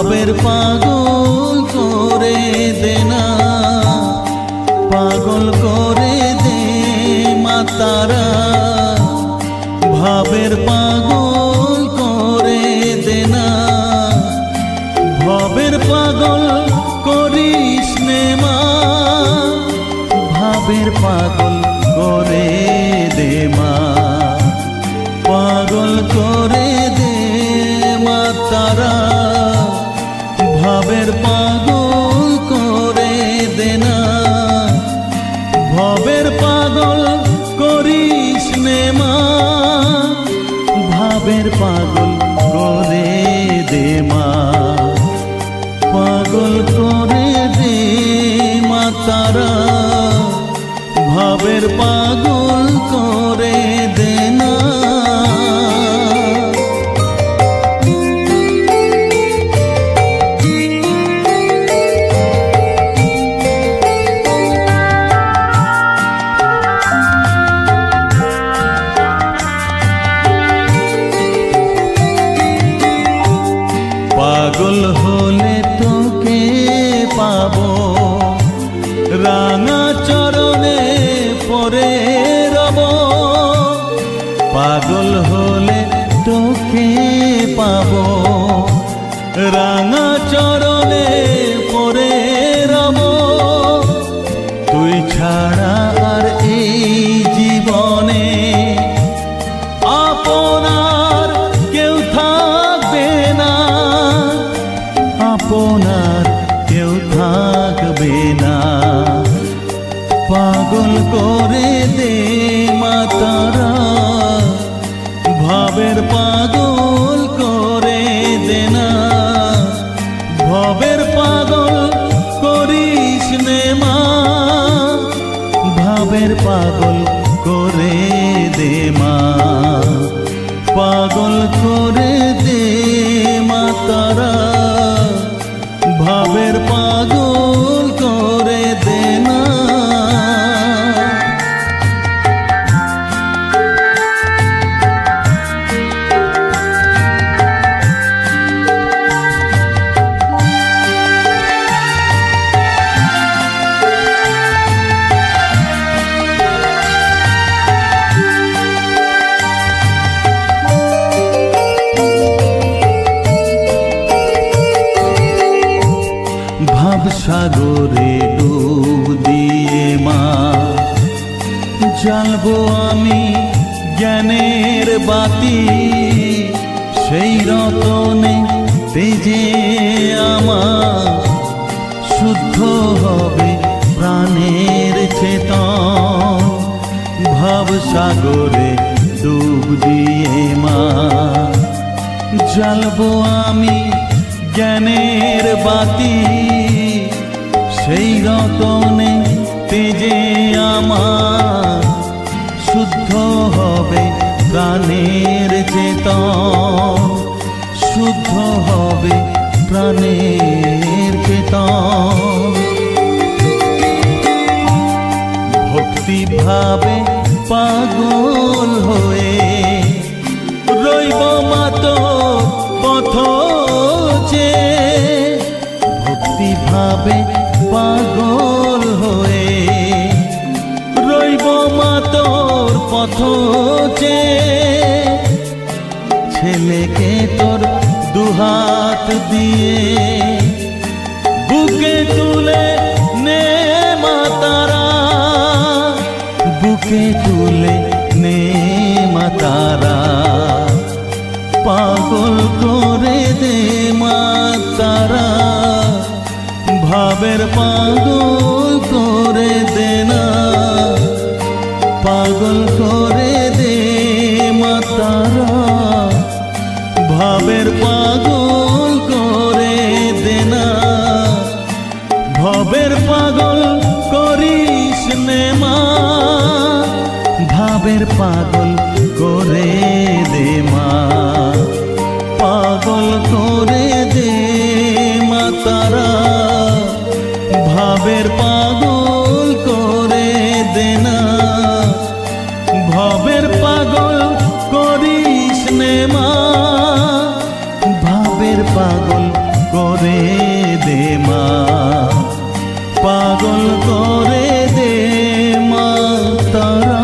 ভাবের পাগল করে দে না, পাগল করে দে মা তারা, ভাবের পাগল করে দে না, ভাবের পাগল করিস নে মা, ভাবের পাগল করে দে মা, পাগল করে দে মা তারা, ভাবের পাগল করে দে না, ভাবের পাগল করিস নে মা, ভাবের পাগল করে দে মা, পাগল করে দে মা তারা, ভাবের পাগল করে দে না। পাগল হলে তোকে পাবো, রাঙা চরণে পরে রব, পাগল হলে তোকে পাবো, রাঙা চরণে পরে রব, তুই ছাড়া আর এই জীবনে আপনার কেউ থাকবে না, আপনার কেউ থাকবে না, পাগল করে দে মা তারা, ভাবের পাগল করে দে না, ভাবের পাগল করিস নে মা, ভাবের পাগল করে দে মা, পাগল করে দে মা তারা, ভাবের পাগল করে দে না। সাগরে ডুব দিয়ে মা জ্বালবো আমি জ্ঞানের বাতি, সেই রতনে তেজে আমার শুদ্ধ হবে প্রাণের চেতন, ভাব সাগরে ডুব দিয়ে মা জ্বালবো আমি জ্ঞানের বাতি, সেই রতনে তেজে আমার শুদ্ধ হবে প্রাণের চেতন, শুদ্ধ হবে প্রাণের চেতন, ভক্তি ভাবে পাগল হয়ে রইব মাতো পথ চেয়ে, ভক্তি ভাবে পাগল হয়ে রইব মা তোর পথ চেয়ে, ছেলেকে তোর দুহাত দিয়ে বুকে তুলে নে মা তারা, বুকে তুলে নে মা তারা, পাগল করে দে মা তারা, ভাবের পাগল করে দে না, পাগল করে দে মা তারা, ভাবের পাগল করে দে না, ভাবের পাগল করিস নে মা, ভাবের পাগল করে দে মা, পাগল করে দে মা তারা, ভাবের পাগল করে দে না, ভাবের পাগল করিস নে মা, ভাবের পাগল করে করে দে মা, পাগল করে দে মা তারা,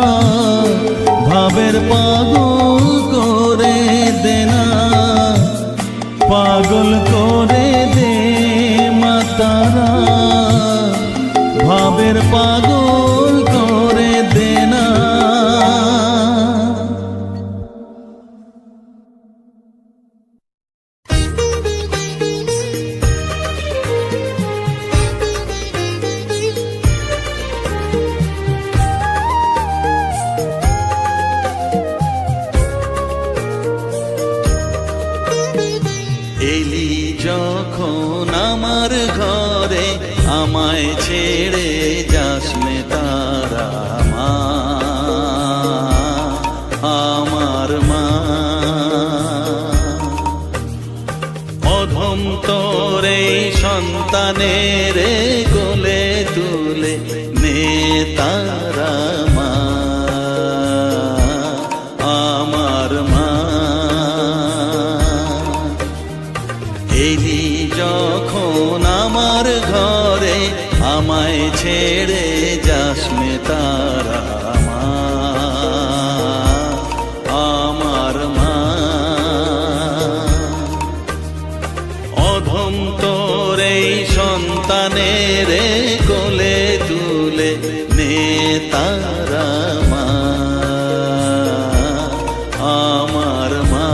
ভাবের পাগল করে দে না, পাগল করে দে মা তারা, ভাবের পাগল করে দে না। এলি যখন আমার ঘরে, আমায় ছেড়ে যাস নে তারা মা, আমার মা। অধম তোর এই সন্তানের কোলে তুলে নে তারা মা, আমার মা। এলি যখন আমার ঘরে, আমায় ছেড়ে যাস নে তারা মা, আমার মা। অধম তোর এই সন্তানের কোলে তুলে নে তারা মা, আমার মা।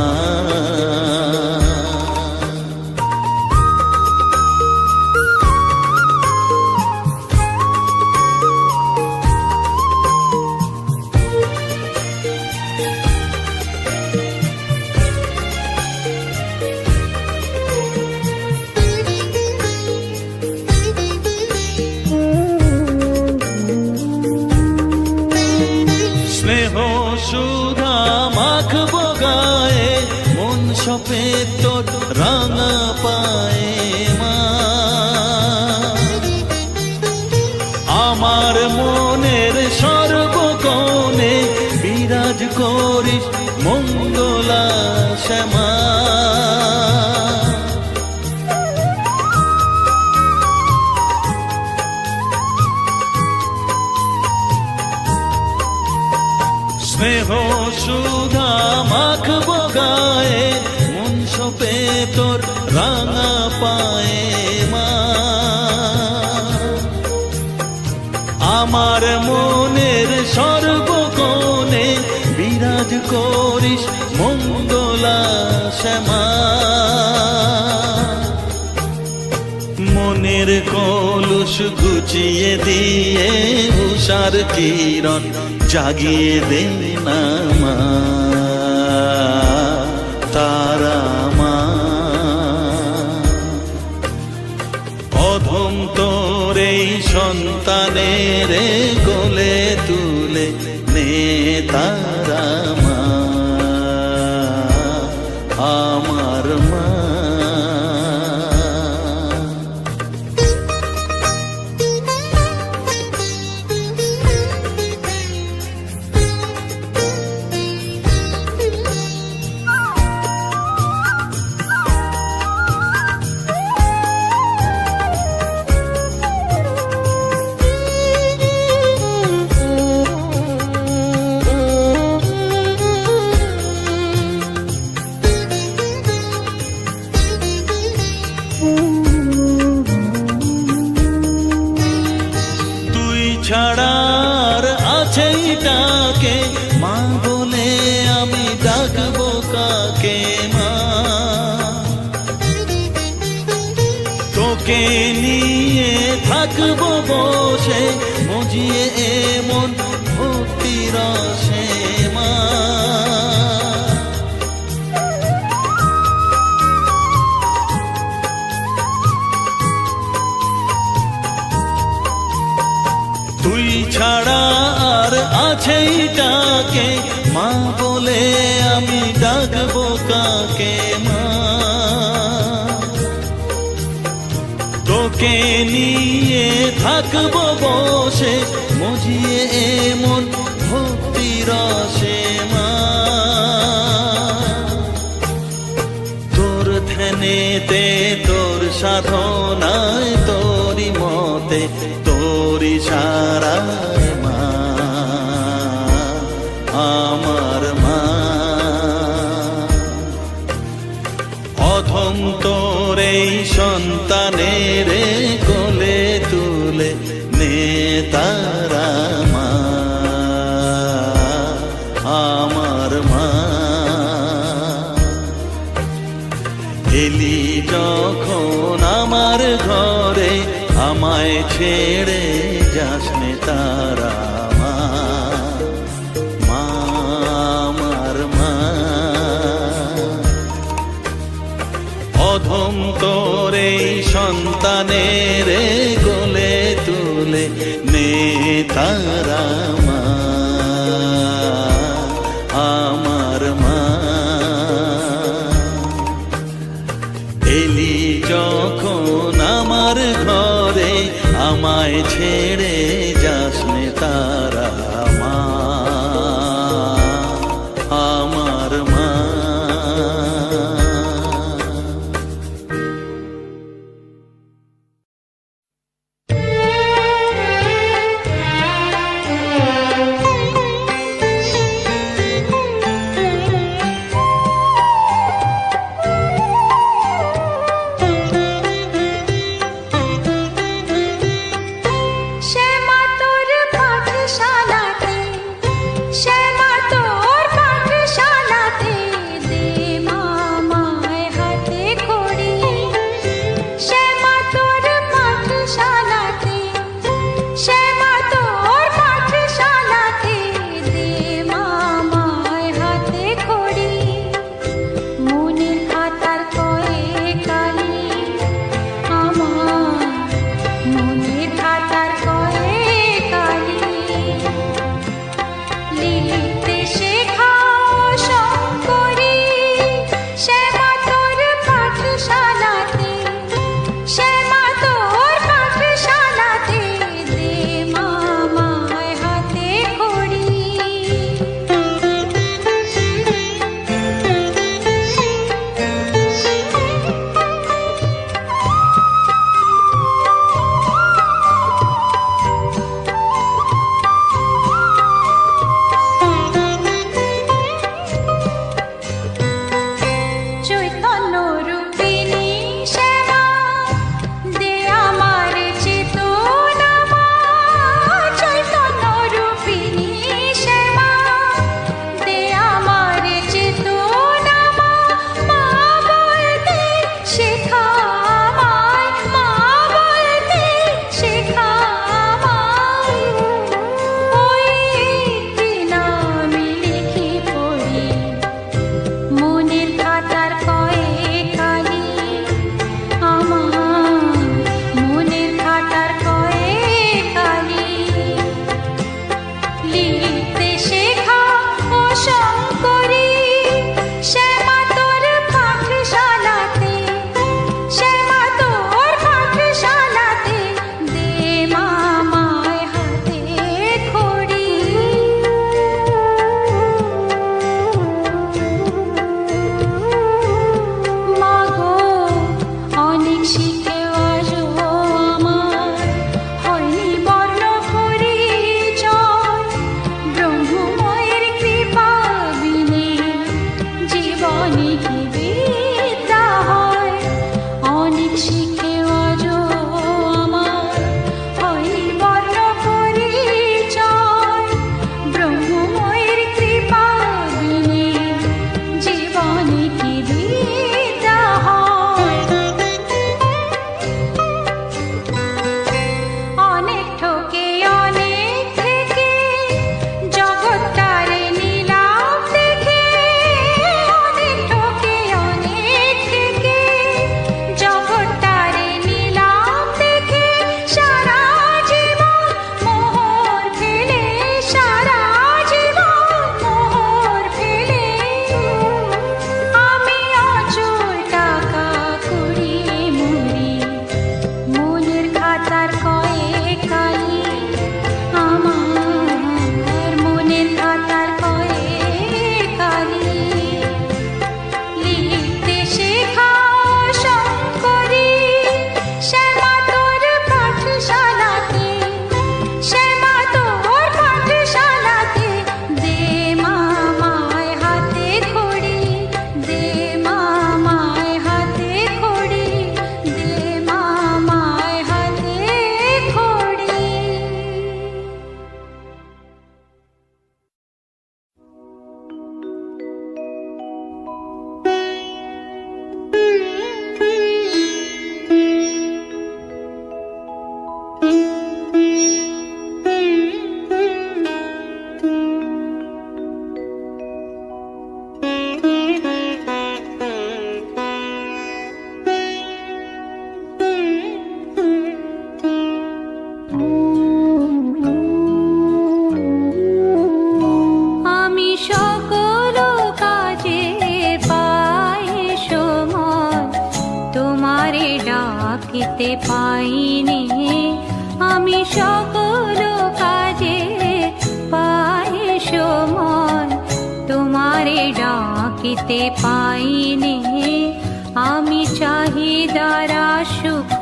স্নেহ সুধা মাখবো গায়ে, মন সপে তোর রাঙা পায়ে মা। আমার মনের সর্বকোণে বিরাজ করিস মঙ্গলা শ্যামা। স্নেহ সুধা মাখবো গায়ে, মন সপে তোর রাঙা পায়ে মা। আমার মনের সর্বকোণে বিরাজ করিস মঙ্গলা শ্যামা। মনের কলুষ ঘুচিয়ে দিয়ে উষার কিরণ জাগিয়ে দে না মা, তারা মা। অধম তোর এই সন্তানের কোলে তুলে নে তারা মা, আমার মা। ছাড়ার আছেই ডাকে মা বলে আমি ডাকবো কাকে মা। তোকে নিয়ে থাকবো বসে মজিয়ে এমন ভক্তি রসে মা। তুই ছাড়া আর আছেই ডাকে মা বলে আমি ডাকবো কাকে মা। তোকে নিয়ে থাকবো বসে মজিয়ে এমন ভক্তি রসে মা। তোর ধ্যানেতে তোর সাথে সাধনায় তোরি মতে তোরি সারায় মা আমার মা। অধম তোর এই সন্তানের কোলে তুলে নে তারা মা আমার মা। এলি যখন আমার ঘরে আমায় ছেড়ে যাস নে তারা মা মা আমার মা। অধম তোর এই সন্তানের কোলে তুলে নে তারা মা আমার মা। এলি যখন আমার ঘরে আমায় ছেড়ে যাস নে তারা মা আমার মা। জগৎটারে ডাকিতে পাইনি, আমি সকল কাজে পাই সময় তোমারে ডাকিতে পাইনি। আমি চাহিদারা সুখ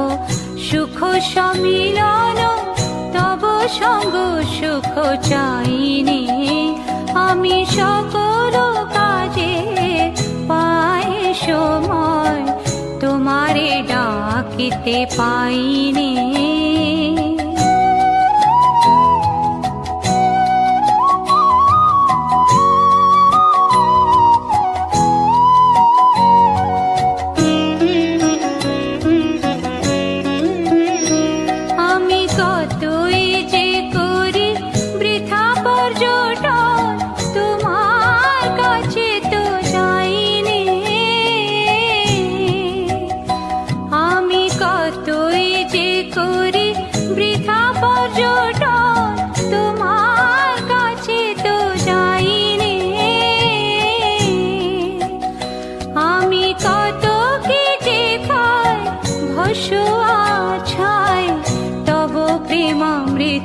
সুখ সম্মিলন, তব সঙ্গ সুখ চাইনি। আমি সকল কাজে পাই সময় তোমারে ডাকিতে পাইনি।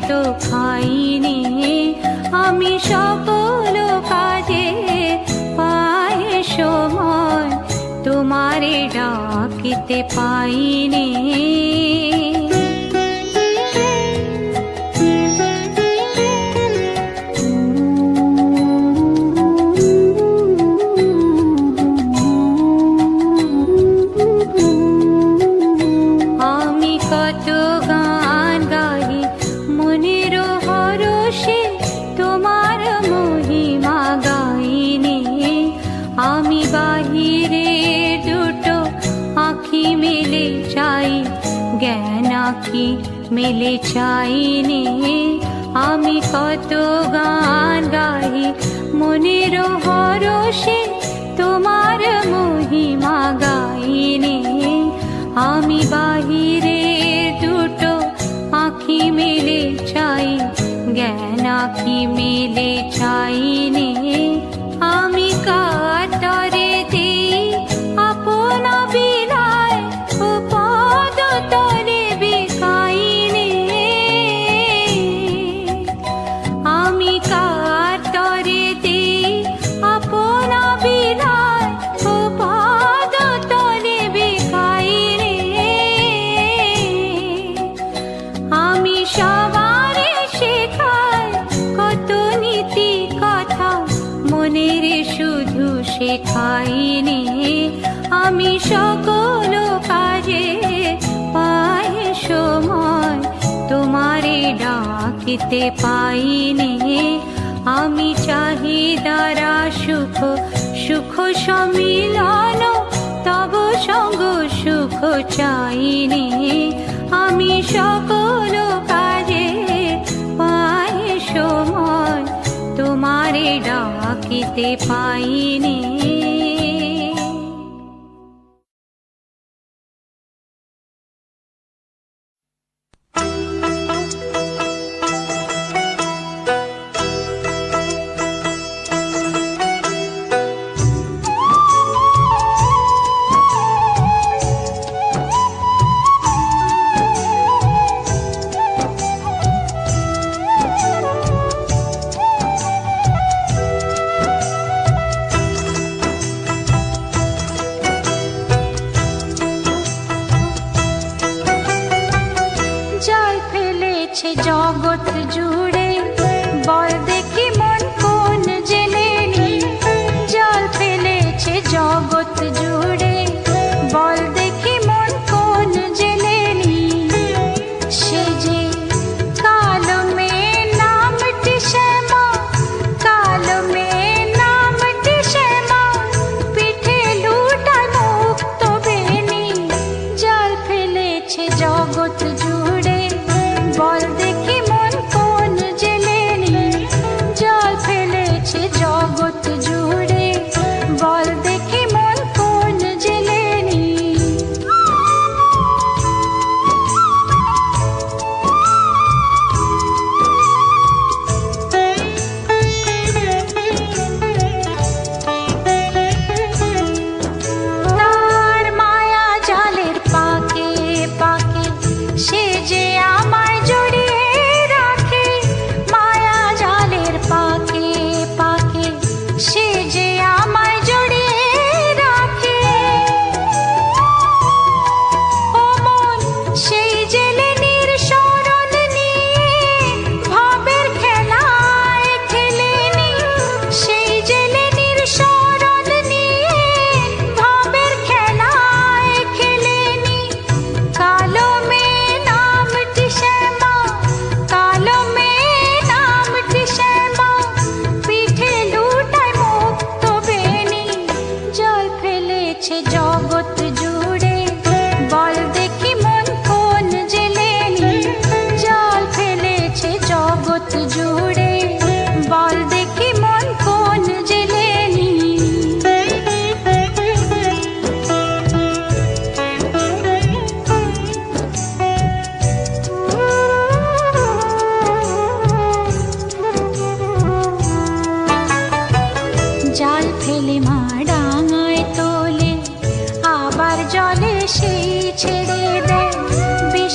তো খাইনি, আমি সকল কাজে পাই সময় তোমারে ডাকিতে পাইনি। আমি কত গান গাই মনের হরষে, তোমার মহিমা গাইনি। আমি বাহিরে দুটো আঁখি মেলে চাই, জ্ঞান আঁখি মেলে চাইনি। আমি কত গান গাই মনের হরষে, তোমার মহিমা গাইনি। আমি বাহিরে দুটো আঁখি মেলে চাই, জ্ঞান আঁখি মেলে চাইনি। আমি কাতরে দিই আপন বিলায়, ও পদ তলে বিকাইনি। আমি কাতরে দিই আপন বিলায়, ও পদ তলে বিকাইনি। আমি সবারে শেখাই কত নীতি কথা, মনের শুধু শেখাইনি। আমি সকল কাজে পাই সময় তোমারে ডাকিতে পাইনি। আমি চাহিদারা সুখ সুখ সম্মিলন, তব সঙ্গ সুখ চাইনি। আমি সকল কাজে পাই সময় তোমারে ডাকিতে পাইনি। জগৎ জুড়ে বল দেখি মন কোন জেনেনি, জল ফেলেছে জগৎ জুড়ে বল দেখি মন কোন জেনেনি। সে যে কালো মেয়ে নামটি শ্যামা, কালো মেয়ে নামটি শ্যামা, পিঠে লুটা মুক্ত বেনি। জল ফেলেছে জগৎ জুড়ে বল দেখি মন কোন জেলেনি, জল ফেলেছে জগৎ জুড়ে বল দেখি মন কোন জেলেনি। তার মায়া জালের পাকে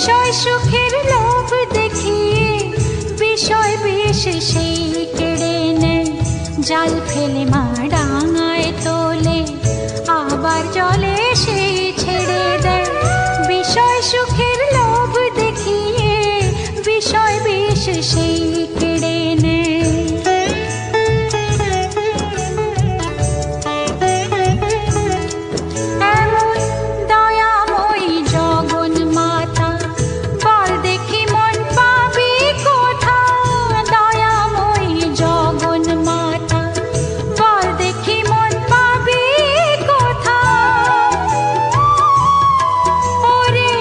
বিষয় সুখের লোভ দেখিয়ে বিষয় বিষ সেই কেড়ে নেয় জাল ফেলে মা ডাঙায় তোলে আবার জলে সেই ছেড়ে দেয় বিষয় সুখের লোভ দেখিয়ে বিষয় বিষ সেই কেড়ে নেয় এমন দয়াময়ী জগন মাতা বল দেখি মন পাবি কোথা দয়াময়ী জগন মাতা বল দেখি মন পাবি কোথা ওরে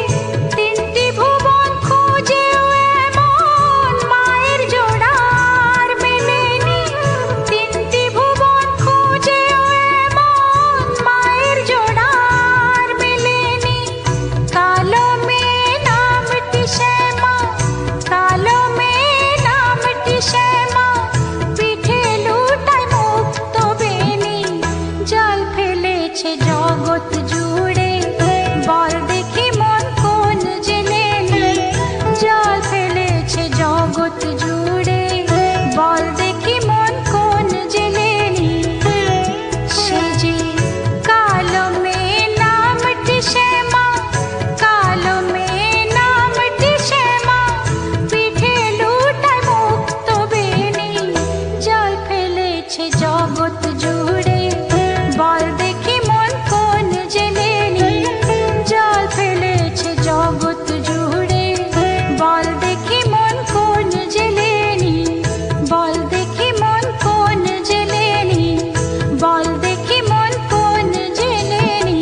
তিনটি ভুবন খুঁজেও এমন মায়ের জোড়ার মেলেনি তিনটি ভুবন খুঁজেও এমন মায়ের জোড়ার মেলেনি কালো মেয়ে নামটি শ্যামা কালো মেয়ে নামটি শ্যামা পিঠে লুটায় মুক্ত বেনি জাল ফেলেছে জগৎ জুড়ে বল দেখি মন কোন জেলেনি জাল ফেলেছে জগৎ জুড়ে বল দেখি মন কোন জেলেনি সে যে কালো মেয়ে নামটি শ্যামা কালো মেয়ে নামটি শ্যামা পিঠে লুটায় মুক্ত বেনি জাল ফেলেছে জগৎ জুড়ে বল দেখি মন কোন জেলেনি জাল ফেলেছে জগৎ জুড়ে বল দেখি মন কোন জেলেনি বল দেখি মন কোন জেলেনি বল দেখি মন কোন জেলেনি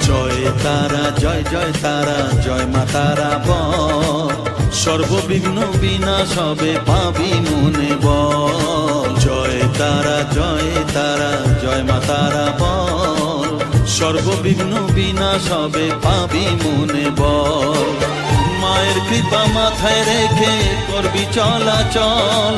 জয় তারা জয় জয় তারা জয় মা তারা বল সর্ববিঘ্ন বিনাশ হবে পাবি মনে বল জয় তারা জয় তারা জয় মা তারা বল সর্ববিঘ্ন বিনাশ হবে পাবি মনে বল মায়ের কৃপা মাথায় রেখে করবি চলাচল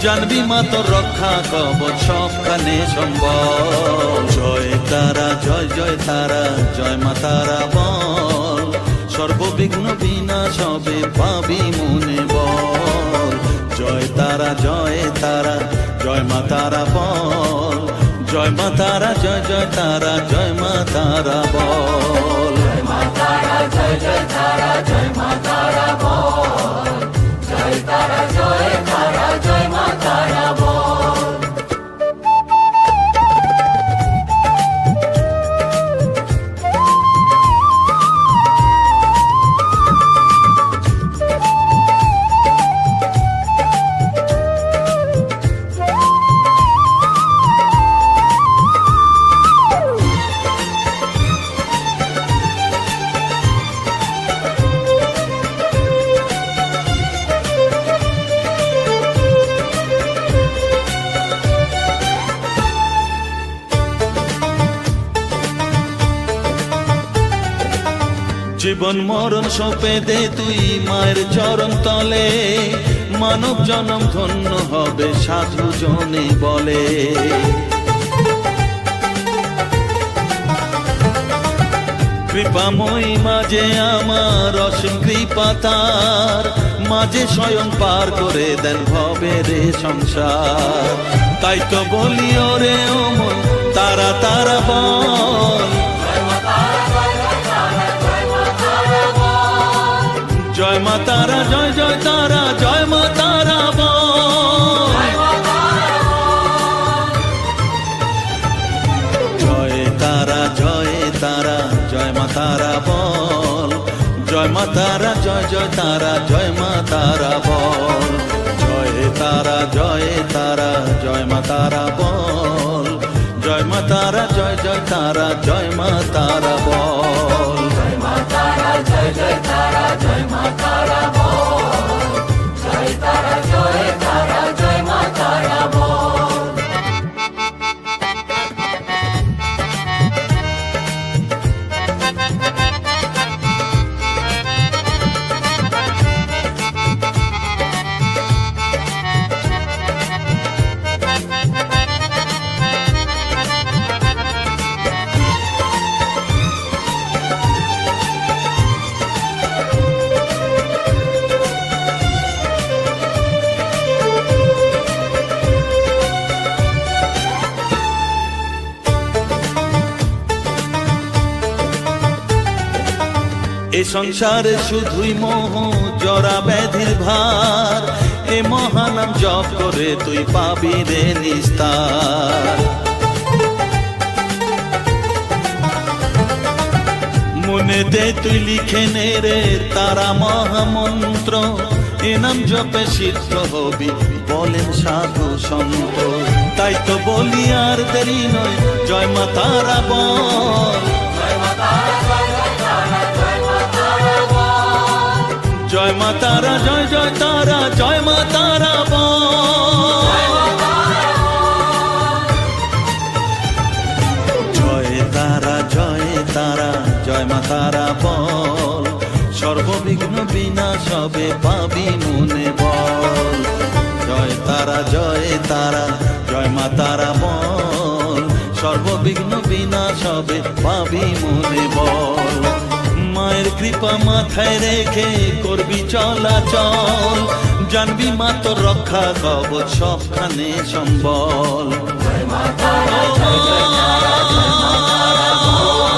জানবি মা তোর রক্ষা কবচ সবখানে সম্বল জয় তারা জয় জয় তারা জয় মা তারা বল সর্ববিঘ্ন বিনাশ হবে পাবি মনে বল জয় তারা জয় তারা জয় মা তারা বল জয় মা তারা জয় জয় তারা জয় মা তারা বল জয় মা তারা জয় জয় তারা জয় মা তারা বল জয় তারা জয় তারা জয় মা তারা বল জীবন মরণ সঁপে দে তুই মায়ের চরণ তলে মানব জনম ধন্য হবে সাধু জনে বলে কৃপাময়ী মাঝে আমার অসীম কৃপা তার মাঝে স্বয়ং পার করে দেন ভবের সংসার তাই তো বলি ওরে ও মন তারা তারা বল জয় মা তারা জয় জয় তারা জয় মা তারা বল তারা জয় জয় তারা জয় মা তারা বল জয় তারা জয় তারা জয় মা তারা বল জয় মা তারা জয় জয় তারা জয় মা তারা বল জয় মা তারা জয় জয় তারা জয় মা তারা বল জয় তারা জয় তারা জয় মা তারা বল এ সংসারে শুধুই মোহ জরা ব্যাধির ভার এ মহানাম জপ করে তুই পাবি রে নিস্তার মনে দে তুই লিখে নে রে তারা মহামন্ত্র এ নাম জপে সিদ্ধ হবি বলেন সাধু সন্ত তাই তো বলি আর দেরি নয় জয় মা তারা বল জয় মা তারা জয় জয় তারা জয় মা তারা বল জয় তারা জয় তারা জয় মা তারা বল সর্ববিঘ্ন বিনাশ হবে পাবি মনে বল জয় তারা জয় তারা জয় মা তারা বল সর্ববিঘ্ন বিনাশ হবে পাবি মনে বল মায়ের কৃপা মাথায় রেখে করবি চলাচল জানবি মা তোর রক্ষা কবচ সবখানে সম্বল জয় মা তারা জয় জয় তারা জয় মা তারা বল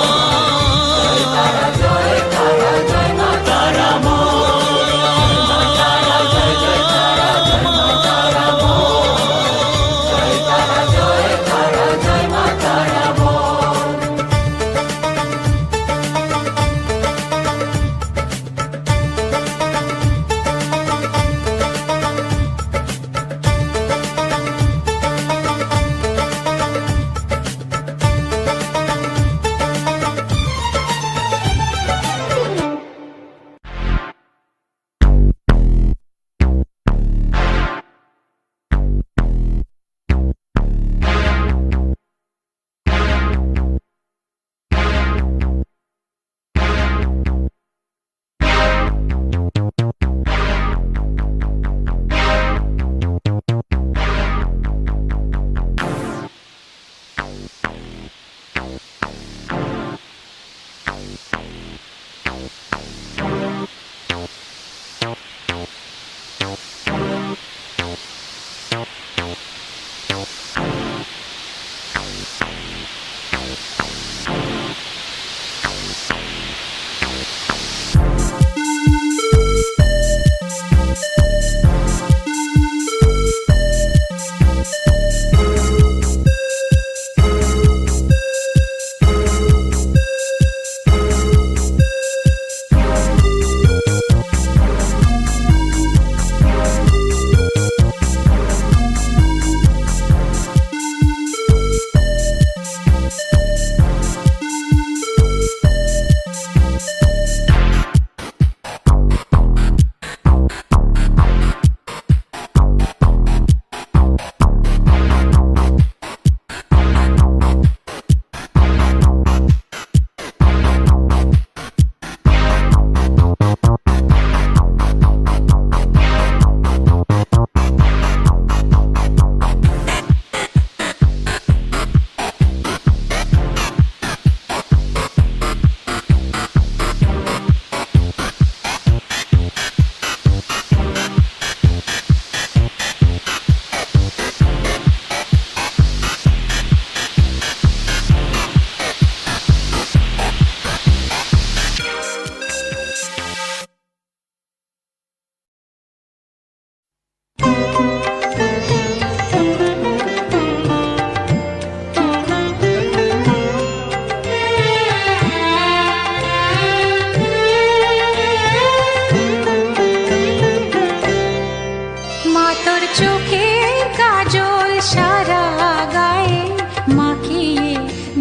জয় তারা জয় তারা জয় মা তারা বল জয় জয় তারা জয় মা তারা বল জয় তারা জয় তারা জয় মা তারা বল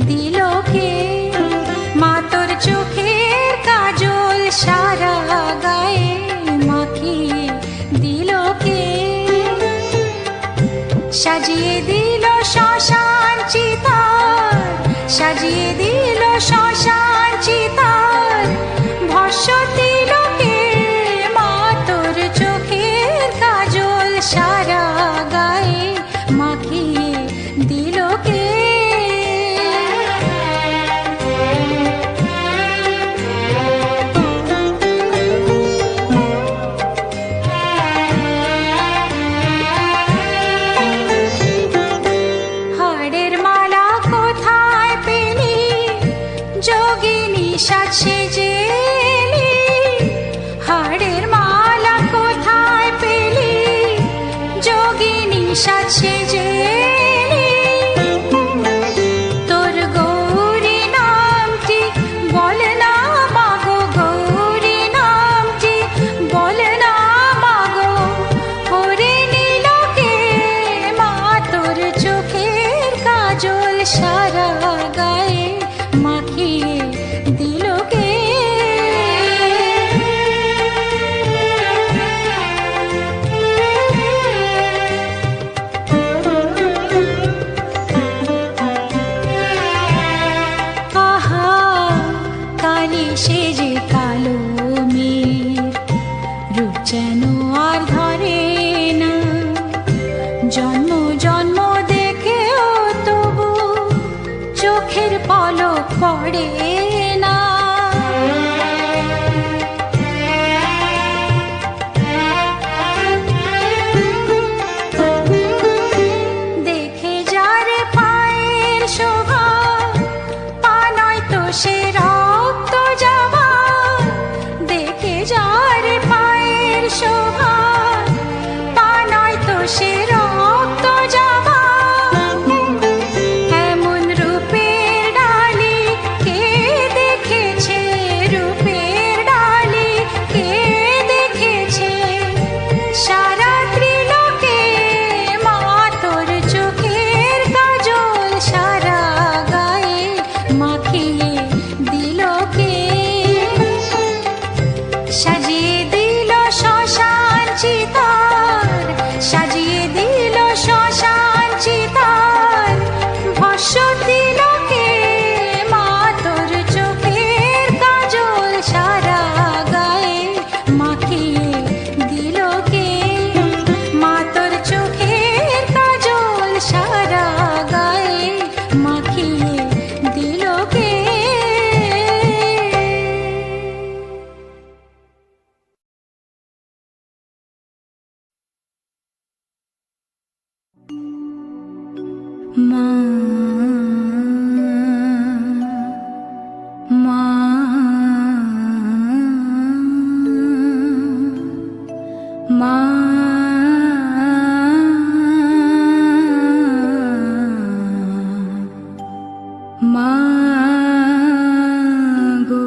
দিল কে? মা তোর চোখের কাজল সারা গায়ে মাখিয়ে দিল কে? সাজিয়ে দিল শ্মশান চিতার, সাজিয়ে দিল শ্মশান চিতার, ভস্য দিল কে? মা তোর চোখের কাজল সারা গায়ে মাখিয়ে দিল কে? হাড়ের মালা কোথায় পেলি? যোগিনী সাজ সেজে এলি। হাড়ের মালা কোথায় পেলি? যোগিনী সাজ সেজে এলি। তোর গৌরী নামটি বল না মাগো, গৌরী নামটি বল না মাগো, করে নিল কে? মা তোর চোখের কাজল সারা গায়ে মাখিয়ে দিল কে? আহা কালি সেজে কালো মেঘ, রূপ যেন আর ধরে না। জন্ম জন্ম দেখেও তবু চোখের পলক পড়ে না। দেখে যার পায়ের শোভা, পা নয় তো সে রক্ত যাবা। দেখে যার পায়ের শোভা, পা নয় তো সে রক্ত যাবা। এমন রূপের ডালি কে দেখেছে? রূপের ডালি কে দেখেছে? সারা ত্রিলোকে মা তোর চোখের কাজল সারা গায়ে মাখিয়ে দিল কে? সাজিয়ে দিল শ্মশান চিতার, সাজিয়ে দিল শ্মশান চিতার, ভস্য দিল কে? মা তোর চোখের কাজল সারা গায়ে মাখিয়ে দিল কে? মা তোর চোখের কাজল সারা গায়ে মাখিয়ে দিল কে? মা মা মা মা গো।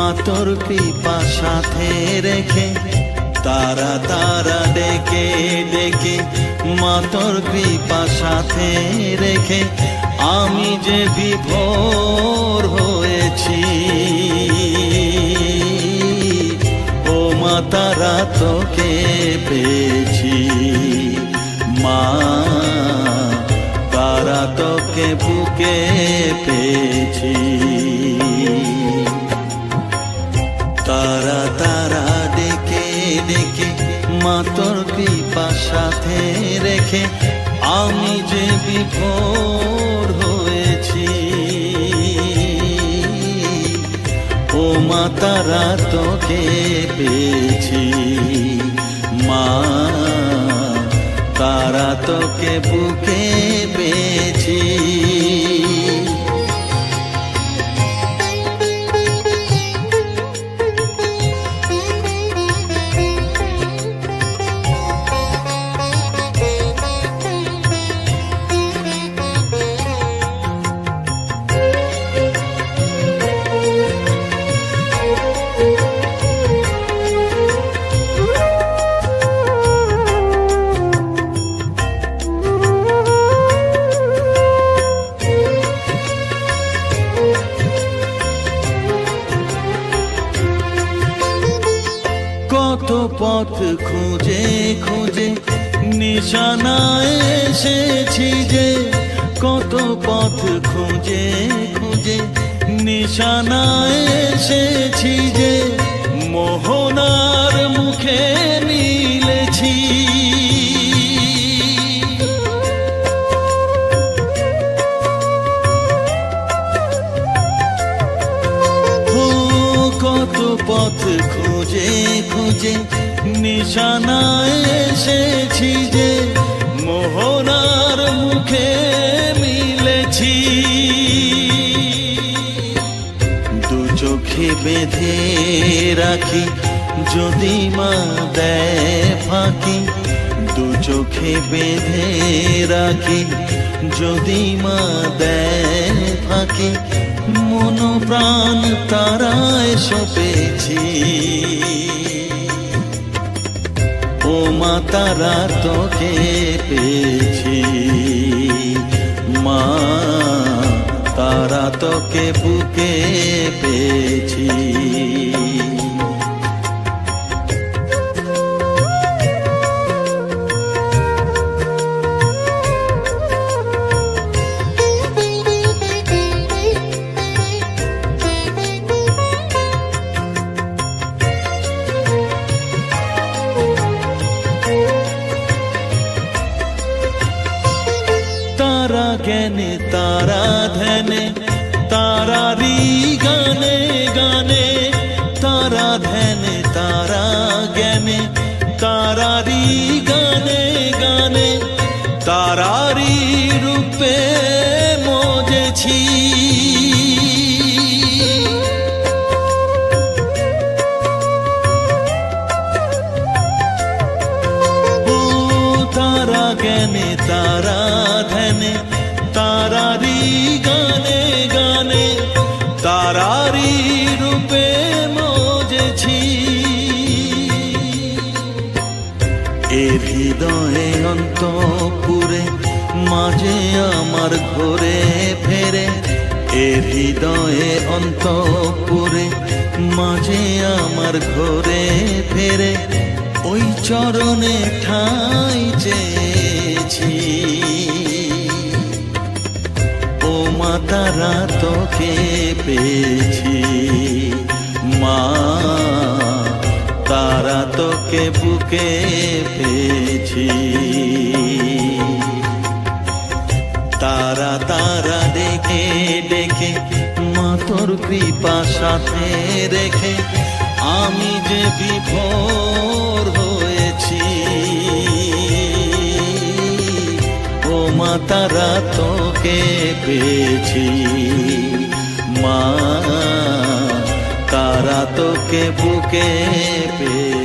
মা তোর কৃপা সাথে রেখে, তারা তারা ডেকে ডেকে মা তোর কৃপা সাথে রেখে আমি যে বিভোর হয়েছি। ও মা তারা তোকে পেয়েছি, মা তারা তোকে বুকে পেয়েছি। তারা তারা ডেকে ডেকে মা তোর কৃপা সাথে রেখে আমি যে বিভোর হয়েছি। ও মা তারা তোকে পেয়েছি, মা তারা তোকে বুকে পেয়েছি। কত পথ খুঁজে খুঁজে নিশানায় এসেছি যে, কত পথ খুঁজে খুঁজে নিশানায় এসেছি যে, মোহনার মুখে মিলেছি। কত পথ খুঁজে খুঁজে নিশানায় এসেছি যে, মোহনার মুখে মিলেছি। দু চোখে বেঁধে রাখি যদি মা দেয় ফাঁকি, দু চোখে বেঁধে রাখি যদি মা দেয় ফাঁকি, মন প্রাণ তারায় সপেছি। ও মা তারা তোকে পেয়েছি, মা তারা তোকে বুকে পেয়েছি। তারা জ্ঞানে তারা ধ্যানে তারারি গানে গানে, তারা ধ্যানে তারা জ্ঞানে তারারি গানে গানে, তারারি রূপে মজেছি। তারা জ্ঞানে তারা ধ্যানে তারারি গানে গানে, তারারি রূপে মজেছি। এ হৃদয়ে অন্তপুরে মাঝে আমার ঘরে ফেরে, এ হৃদয়ে অন্তপুরে মাঝে আমার ঘরে ফেরে, ওই চরণে ঠাঁই চেয়েছি। ও মা তারা তোকে পেয়েছি, মা তারা তোকে বুকে পেয়েছি। তারা তারা ডেকে ডেকে মা তোর কৃপা সাথে রেখে আমি যে বিভোর হয়েছি। ও মা তারা তোকে পেয়েছি, মা তারা তোকে বুকে পেয়েছি।